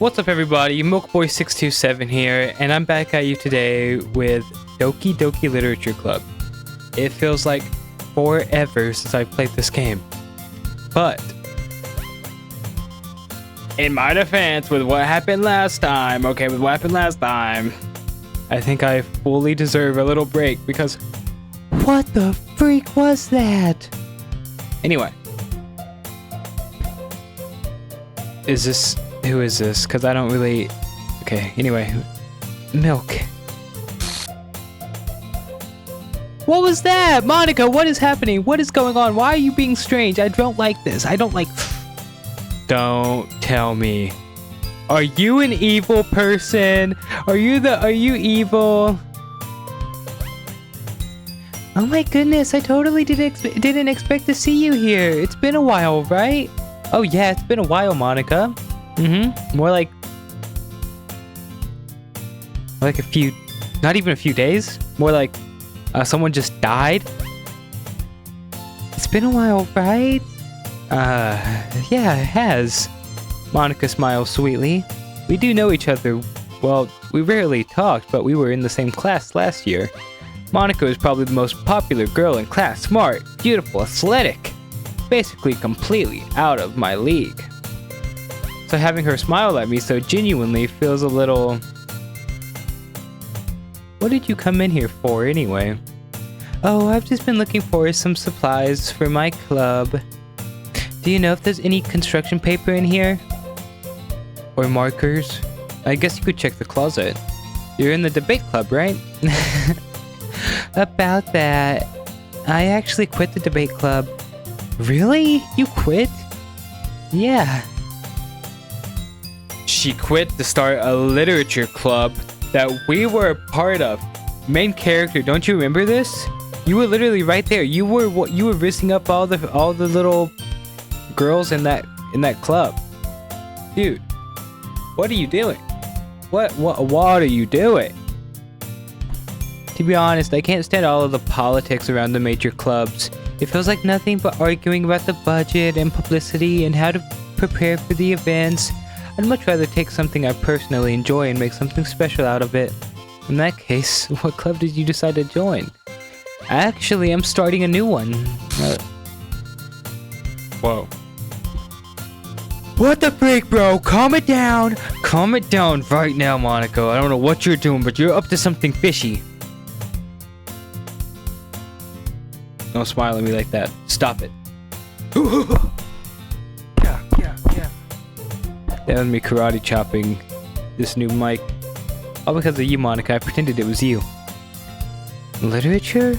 What's up everybody, Milkboy627 here, and I'm back at you today with Doki Doki Literature Club. It feels like forever since I played this game, but in my defense, with what happened last time, I think I fully deserve a little break because what the freak was that? Anyway, who is this? Because I don't really... Okay, anyway. Milk. What was that? Monika, what is happening? What is going on? Why are you being strange? I don't like this. I don't like... Don't tell me. Are you an evil person? Are you evil? Oh my goodness, I totally didn't expect to see you here. It's been a while, right? Oh yeah, it's been a while, Monika. More like a few, not even a few days. More like someone just died. It's been a while, right? Yeah, it has. Monika smiles sweetly. We do know each other. Well, we rarely talked, but we were in the same class last year. Monika is probably the most popular girl in class. Smart, beautiful, athletic. Basically completely out of my league. So having her smile at me so genuinely feels a little... What did you come in here for anyway? Oh, I've just been looking for some supplies for my club. Do you know if there's any construction paper in here? Or markers? I guess you could check the closet. You're in the debate club, right? About that, I actually quit the debate club. Really? You quit? Yeah. She quit to start a literature club that we were a part of. Main character, don't you remember this? You were literally right there. You were risking up all the little girls in that club. Dude, what are you doing? What are you doing? To be honest, I can't stand all of the politics around the major clubs. It feels like nothing but arguing about the budget and publicity and how to prepare for the events. I'd much rather take something I personally enjoy and make something special out of it. In that case, what club did you decide to join? Actually, I'm starting a new one. Whoa. What the freak, bro? Calm it down. Calm it down right now, Monika. I don't know what you're doing, but you're up to something fishy. Don't smile at me like that. Stop it. Yeah. That was me karate chopping this new mic. All because of you, Monika. I pretended it was you. Literature?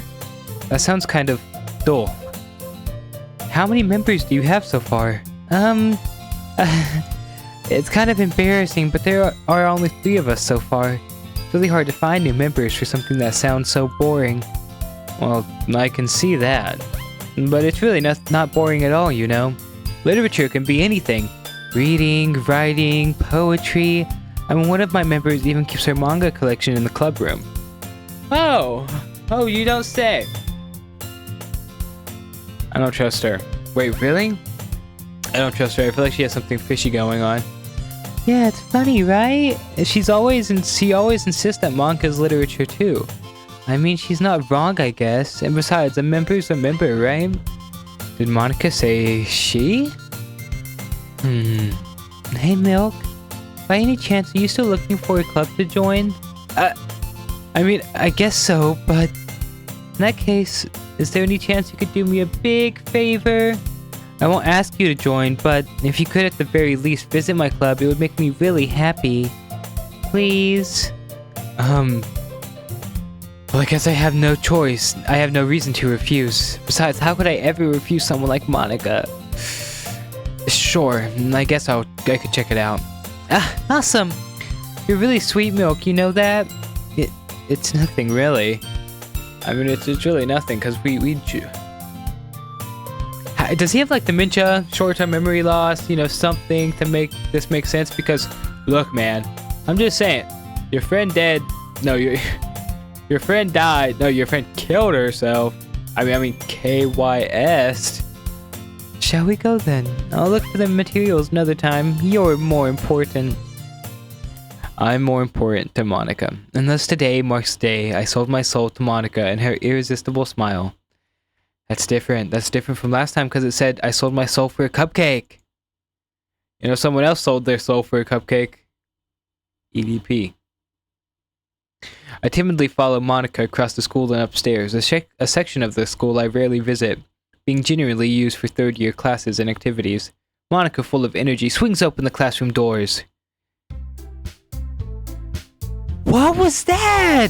That sounds kind of dull. How many members do you have so far? It's kind of embarrassing, but there are only 3 of us so far. It's really hard to find new members for something that sounds so boring. Well, I can see that. But it's really not boring at all, you know? Literature can be anything. Reading, writing, poetry. I mean, one of my members even keeps her manga collection in the club room. Oh, you don't say. I don't trust her. Wait, really? I don't trust her. I feel like she has something fishy going on. Yeah, it's funny, right? She always insists that manga's literature too. I mean, she's not wrong, I guess. And besides, a member's a member, right? Did Monika say she? Hey, Milk. By any chance, are you still looking for a club to join? I mean, I guess so, but... In that case, is there any chance you could do me a big favor? I won't ask you to join, but if you could at the very least visit my club, it would make me really happy. Please? Well, I guess I have no choice. I have no reason to refuse. Besides, how could I ever refuse someone like Monika? Sure, I guess I could check it out. Awesome! You're really sweet, Milk, you know that? It's nothing, really. I mean, it's really nothing, because does he have, like, dementia, short-term memory loss, you know, something to make this make sense? Because, look, man, I'm just saying, your friend dead, no, your friend died, no, your friend killed herself. I mean, KYS. Shall we go then? I'll look for the materials another time. You're more important. I'm more important to Monika. And thus today marks the day I sold my soul to Monika and her irresistible smile. That's different. That's different from last time because it said I sold my soul for a cupcake. You know, someone else sold their soul for a cupcake. EDP. I timidly follow Monika across the school and upstairs, a section of the school I rarely visit, being generally used for third-year classes and activities. Monika, full of energy, swings open the classroom doors. What was that?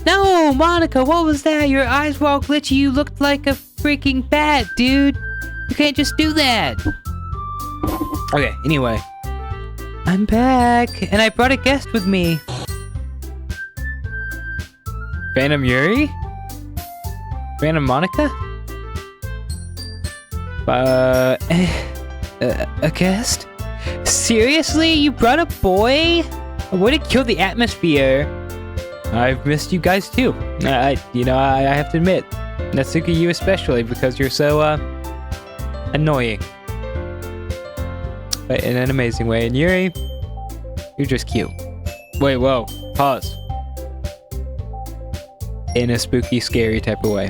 No, Monika, what was that? Your eyes were all glitchy. You looked like a freaking bat, dude. You can't just do that. Okay, anyway. I'm back, and I brought a guest with me. Phantom Yuri? Phantom Monika? A guest? Seriously? You brought a boy? Way to kill the atmosphere. I've missed you guys too. I have to admit, Natsuki, you especially, because you're so, annoying. But in an amazing way. And Yuri, you're just cute. Wait, whoa, pause. In a spooky, scary type of way.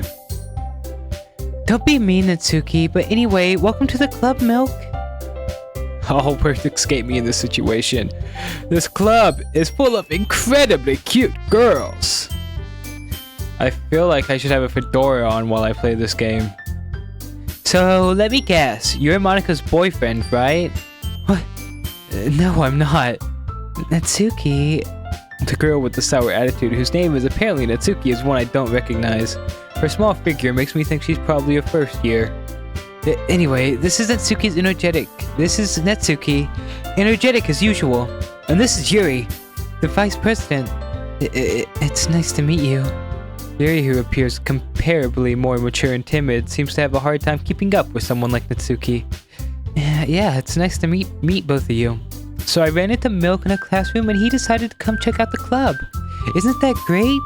Don't be mean, Natsuki, but anyway, welcome to the club, Milk. All words escape me in this situation. This club is full of incredibly cute girls. I feel like I should have a fedora on while I play this game. So, let me guess, you're Monika's boyfriend, right? What? No, I'm not. Natsuki... The girl with the sour attitude, whose name is apparently Natsuki, is one I don't recognize. Her small figure makes me think she's probably a first year. Anyway, this is Natsuki's energetic. This is Natsuki, energetic as usual. And this is Yuri, the vice president. It's nice to meet you. Yuri, who appears comparably more mature and timid, seems to have a hard time keeping up with someone like Natsuki. Yeah, it's nice to meet both of you. So I ran into Milk in a classroom and he decided to come check out the club. Isn't that great?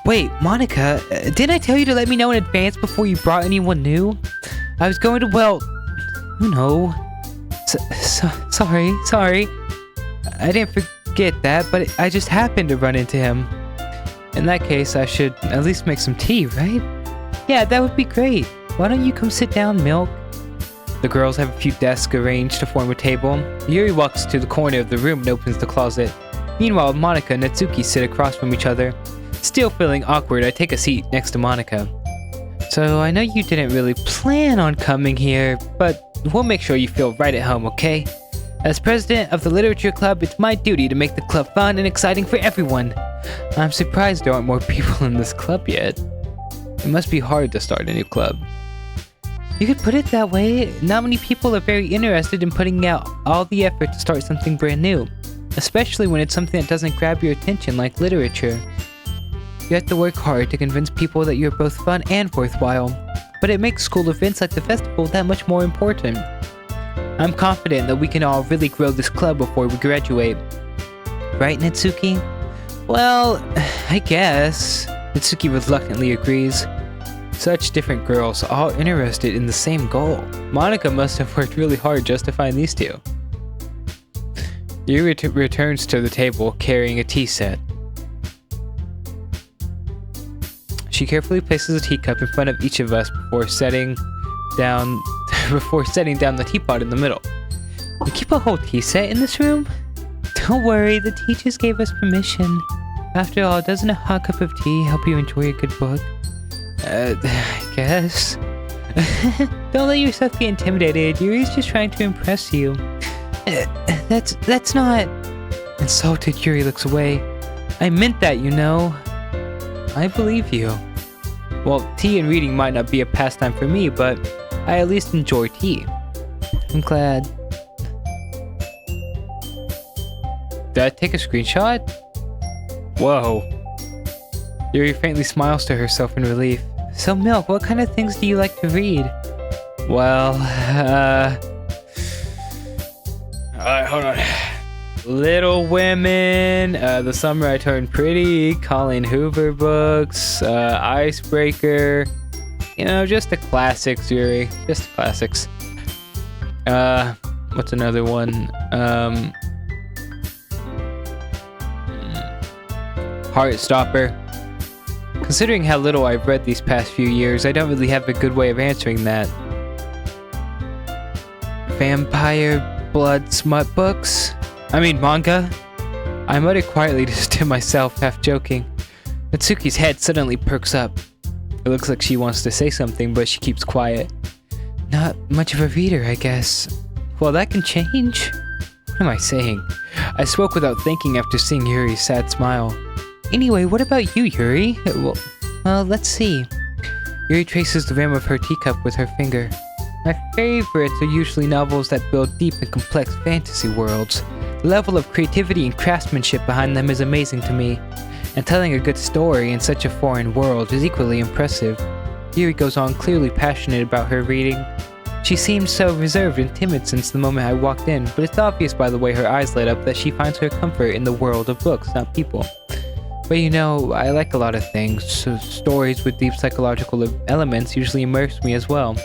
Wait, Monika, didn't I tell you to let me know in advance before you brought anyone new? I was going to, well, no. Sorry. I didn't forget that, but I just happened to run into him. In that case, I should at least make some tea, right? Yeah, that would be great. Why don't you come sit down, Milk? The girls have a few desks arranged to form a table. Yuri walks to the corner of the room and opens the closet. Meanwhile, Monika and Natsuki sit across from each other. Still feeling awkward, I take a seat next to Monika. So, I know you didn't really plan on coming here, but we'll make sure you feel right at home, okay? As president of the literature club, it's my duty to make the club fun and exciting for everyone. I'm surprised there aren't more people in this club yet. It must be hard to start a new club. You could put it that way. Not many people are very interested in putting out all the effort to start something brand new, especially when it's something that doesn't grab your attention like literature. You have to work hard to convince people that you're both fun and worthwhile, but it makes school events like the festival that much more important. I'm confident that we can all really grow this club before we graduate. Right, Natsuki? Well, I guess. Natsuki reluctantly agrees. Such different girls, all interested in the same goal. Monika must have worked really hard just to find these two. Yuri returns to the table carrying a tea set. She carefully places a teacup in front of each of us before setting down the teapot in the middle. You keep a whole tea set in this room? Don't worry, the teachers gave us permission. After all, doesn't a hot cup of tea help you enjoy a good book? I guess. Don't let yourself get intimidated. Yuri's just trying to impress you. That's not... Insulted, Yuri looks away. I meant that, you know. I believe you. Well, tea and reading might not be a pastime for me, but I at least enjoy tea. I'm glad. Did I take a screenshot? Whoa. Yuri faintly smiles to herself in relief. So, Milk, what kind of things do you like to read? Well, Alright, hold on. Little Women, The Summer I Turned Pretty, Colleen Hoover books, Icebreaker. You know, just the classics, Yuri. Just the classics. What's another one? Heartstopper. Considering how little I've read these past few years, I don't really have a good way of answering that. Vampire blood smut books? I mean manga? I muttered quietly just to myself, half joking. Natsuki's head suddenly perks up. It looks like she wants to say something, but she keeps quiet. Not much of a reader, I guess. Well, that can change. What am I saying? I spoke without thinking after seeing Yuri's sad smile. Anyway, what about you, Yuri? Well, let's see. Yuri traces the rim of her teacup with her finger. My favorites are usually novels that build deep and complex fantasy worlds. The level of creativity and craftsmanship behind them is amazing to me. And telling a good story in such a foreign world is equally impressive. Yuri goes on, clearly passionate about her reading. She seemed so reserved and timid since the moment I walked in, but it's obvious by the way her eyes light up that she finds her comfort in the world of books, not people. But you know, I like a lot of things, so stories with deep psychological elements usually immerse me as well.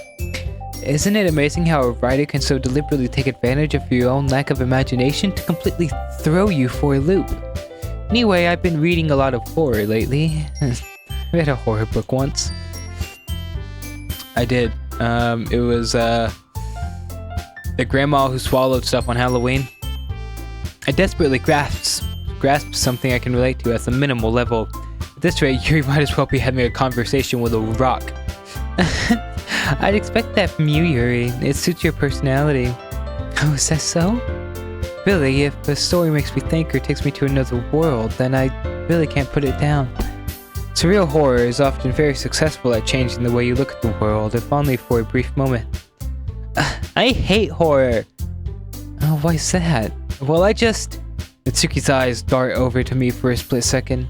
Isn't it amazing how a writer can so deliberately take advantage of your own lack of imagination to completely throw you for a loop? Anyway, I've been reading a lot of horror lately. I read a horror book once. I did. It was the grandma who swallowed stuff on Halloween. I desperately grasped something I can relate to at the minimal level. At this rate, Yuri might as well be having a conversation with a rock. I'd expect that from you, Yuri. It suits your personality. Oh, is that so? Really, if a story makes me think or takes me to another world, then I really can't put it down. Surreal horror is often very successful at changing the way you look at the world, if only for a brief moment. I hate horror! Oh, why's that? Well, Natsuki's eyes dart over to me for a split second.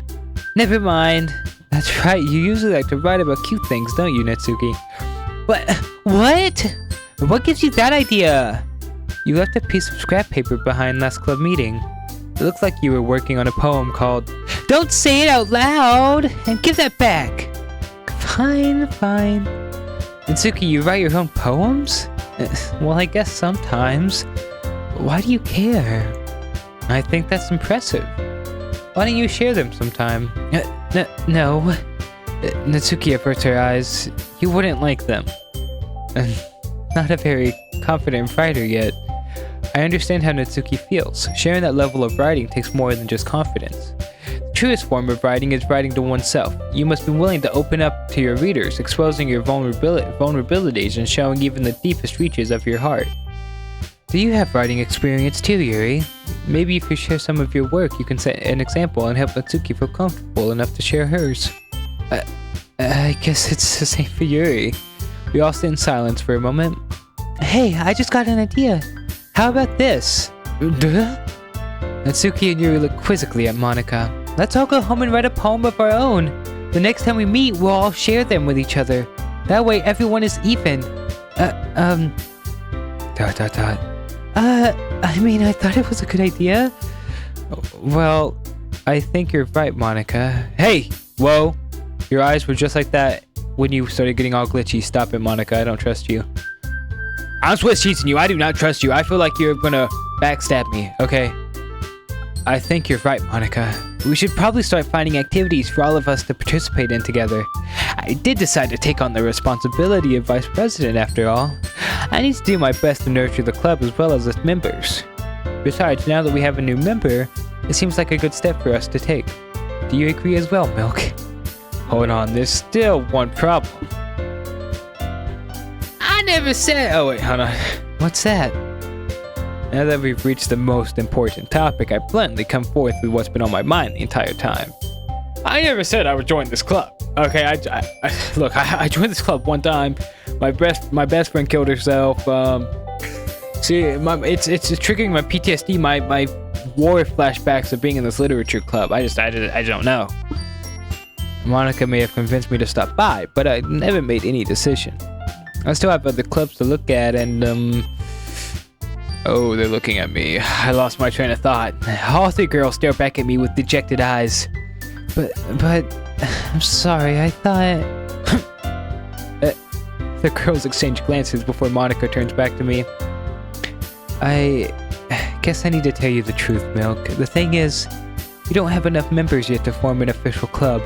Never mind. That's right, you usually like to write about cute things, don't you, Natsuki? What? What gives you that idea? You left a piece of scrap paper behind last club meeting. It looked like you were working on a poem called Don't Say It Out Loud! And give that back! Fine. Natsuki, you write your own poems? Well, I guess sometimes. Why do you care? I think that's impressive. Why don't you share them sometime? No. Natsuki averts her eyes. You wouldn't like them. Not a very confident writer yet. I understand how Natsuki feels. Sharing that level of writing takes more than just confidence. The truest form of writing is writing to oneself. You must be willing to open up to your readers, exposing your vulnerabilities and showing even the deepest reaches of your heart. Do you have writing experience too, Yuri? Maybe if you share some of your work, you can set an example and help Natsuki feel comfortable enough to share hers. I guess it's the same for Yuri. We all sit in silence for a moment. Hey, I just got an idea. How about this? Natsuki and Yuri look quizzically at Monika. Let's all go home and write a poem of our own. The next time we meet, we'll all share them with each other. That way everyone is even. I mean, I thought it was a good idea. Well, I think you're right, Monika. Hey! Whoa! Your eyes were just like that when you started getting all glitchy. Stop it, Monika. I don't trust you. I'm Swiss cheating you. I do not trust you. I feel like you're gonna backstab me, okay? I think you're right, Monika. We should probably start finding activities for all of us to participate in together. I did decide to take on the responsibility of vice president after all. I need to do my best to nurture the club as well as its members. Besides, now that we have a new member, it seems like a good step for us to take. Do you agree as well, Milk? Hold on, there's still one problem. I never said... Oh wait, hold on. What's that? Now that we've reached the most important topic, I bluntly come forth with what's been on my mind the entire time. I never said I would join this club. Okay, I joined this club one time. My best friend killed herself. See, it's triggering my PTSD, my war flashbacks of being in this literature club. I don't know. Monika may have convinced me to stop by, but I never made any decision. I still have other clubs to look at, and oh, they're looking at me. I lost my train of thought. All three girls stare back at me with dejected eyes. But I'm sorry, I thought... The girls exchange glances before Monika turns back to me. I guess I need to tell you the truth, Milk. The thing is, We don't have enough members yet to form an official club.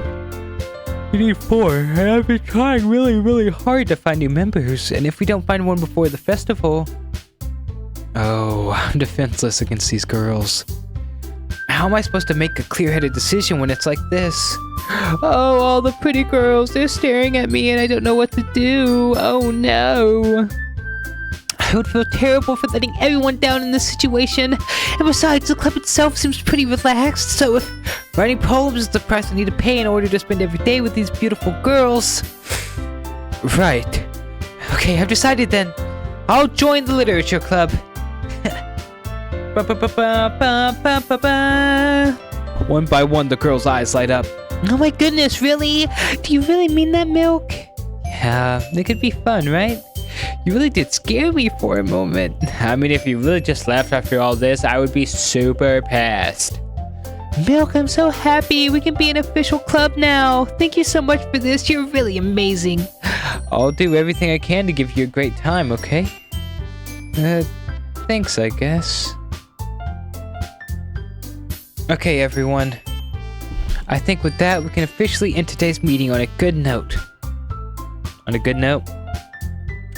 We need 4, and I've been trying really hard to find new members, and if we don't find one before the festival... Oh, I'm defenseless against these girls. How am I supposed to make a clear-headed decision when it's like this? Oh, all the pretty girls, they're staring at me and I don't know what to do. Oh no. I would feel terrible for letting everyone down in this situation. And besides, the club itself seems pretty relaxed, so if writing poems is the price I need to pay in order to spend every day with these beautiful girls... Right. Okay, I've decided then. I'll join the literature club. One by one, the girl's eyes light up. Oh my goodness, really? Do you really mean that, Milk? Yeah, it could be fun, right? You really did scare me for a moment. I mean, if you really just left after all this, I would be super pissed. Milk, I'm so happy. We can be an official club now. Thank you so much for this. You're really amazing. I'll do everything I can to give you a great time, okay? Thanks, I guess. Okay, everyone. I think with that, we can officially end today's meeting on a good note. On a good note?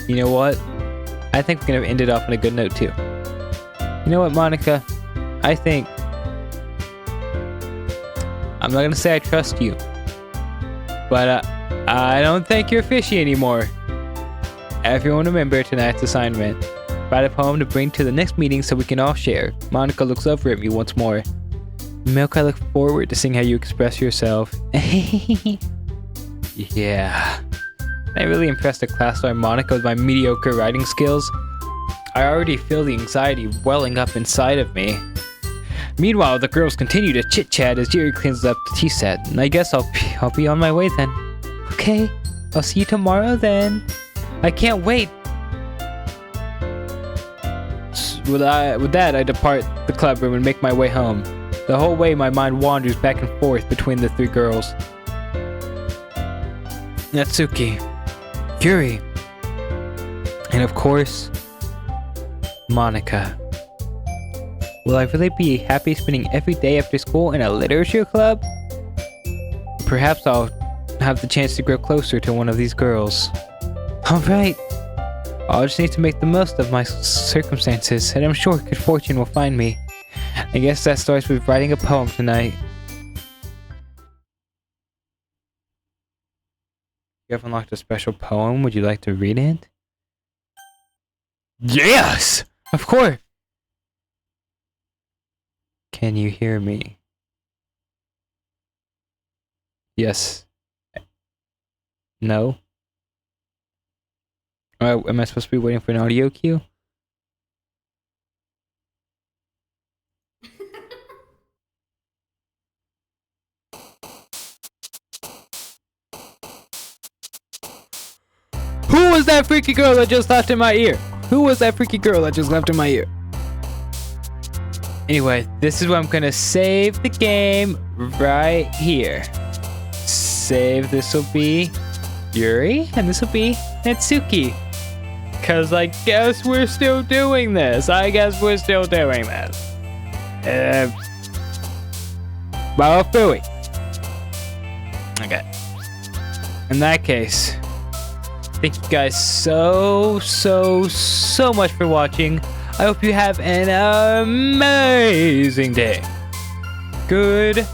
You know what? I think we're gonna end it off on a good note too. You know what, Monika? I think... I'm not gonna say I trust you. But I don't think you're fishy anymore. Everyone remember tonight's assignment. Write a poem to bring to the next meeting so we can all share. Monika looks over at me once more. Milk, I look forward to seeing how you express yourself. Yeah. I really impressed the class by Monika with my mediocre writing skills. I already feel the anxiety welling up inside of me. Meanwhile, the girls continue to chit-chat as Jerry cleans up the tea set, and I guess I'll be on my way then. Okay, I'll see you tomorrow then. I can't wait. With that, I depart the club room and make my way home. The whole way, my mind wanders back and forth between the 3 girls. Natsuki, Yuri, and of course, Monika. Will I really be happy spending every day after school in a literature club? Perhaps I'll have the chance to grow closer to one of these girls. Alright, I'll just need to make the most of my circumstances, and I'm sure good fortune will find me. I guess that starts with writing a poem tonight. You have unlocked a special poem. Would you like to read it? Yes! Of course! Can you hear me? Yes. No? Am I supposed to be waiting for an audio cue? Who was that freaky girl that just left in my ear? Who was that freaky girl that just left in my ear? Anyway, this is where I'm gonna save the game right here. Save, this will be Yuri, and this will be Natsuki. Cause I guess we're still doing this. Well, Fooey. Okay. In that case, thank you guys so much for watching. I hope you have an amazing day. Goodbye.